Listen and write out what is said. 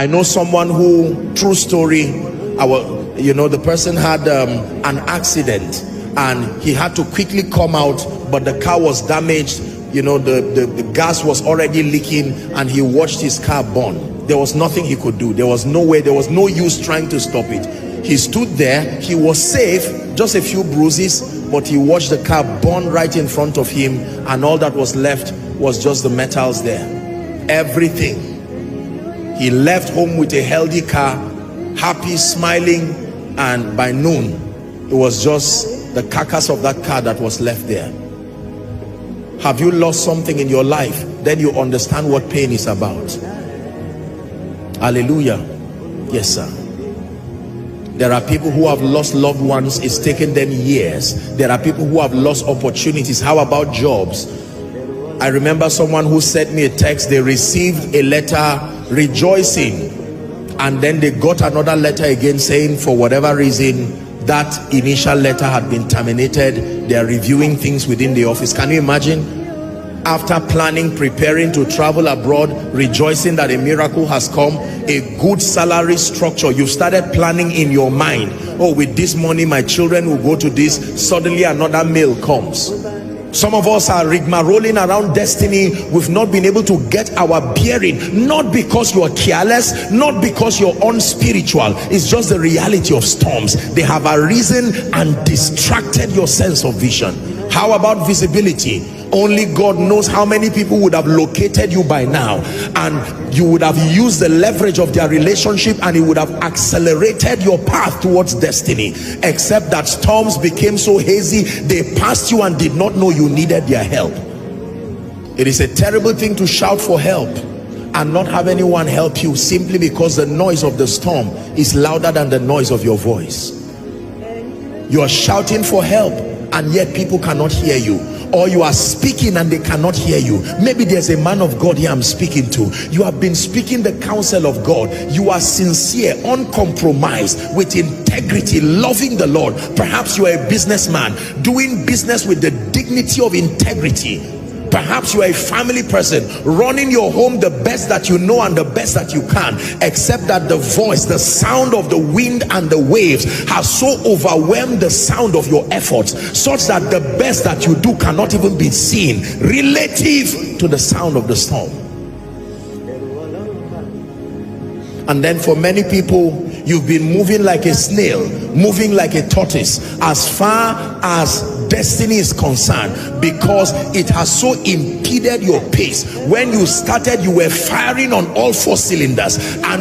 I know someone who, true story, the person had an accident and he had to quickly come out, but the car was damaged. The gas was already leaking and he watched his car burn. There was nothing he could do. There was no way, there was no use trying to stop it. He stood there, he was safe, just a few bruises, but he watched the car burn right in front of him, and all that was left was just the metals there. Everything. He left home with a healthy car, happy, smiling, and by noon it was just the carcass of that car that was left there. Have you lost something in your life? Then you understand what pain is about. Hallelujah. Yes, sir. There are people who have lost loved ones. It's taken them years. There are people who have lost opportunities. How about jobs? I remember someone who sent me a text. They received a letter rejoicing, and then they got another letter again saying for whatever reason that initial letter had been terminated. They are reviewing things within the office. Can you imagine? After planning, preparing to travel abroad, rejoicing that a miracle has come, a good salary structure, you've started planning in your mind, oh, with this money my children will go to this. Suddenly another mail comes. Some of us are rigmaroling around destiny. We've not been able to get our bearing, not because you are careless, not because you're unspiritual. It's just the reality of storms. They have arisen and distracted your sense of vision. How about visibility? Only God knows how many people would have located you by now, and you would have used the leverage of their relationship, and it would have accelerated your path towards destiny, except that storms became so hazy they passed you and did not know you needed their help. It is a terrible thing to shout for help and not have anyone help you, simply because the noise of the storm is louder than the noise of your voice. You are shouting for help and yet people cannot hear you, or you are speaking and they cannot hear you. Maybe there's a man of God here I'm speaking to. You have been speaking the counsel of God. You are sincere, uncompromised, with integrity, loving the Lord. Perhaps you are a businessman doing business with the dignity of integrity. Perhaps you are a family person running your home the best that you know and the best that you can, except that the voice, the sound of the wind and the waves has so overwhelmed the sound of your efforts, such that the best that you do cannot even be seen relative to the sound of the storm. And then for many people, you've been moving like a snail, moving like a tortoise as far as destiny is concerned, because it has so impeded your pace. When you started, you were firing on all 4 cylinders, and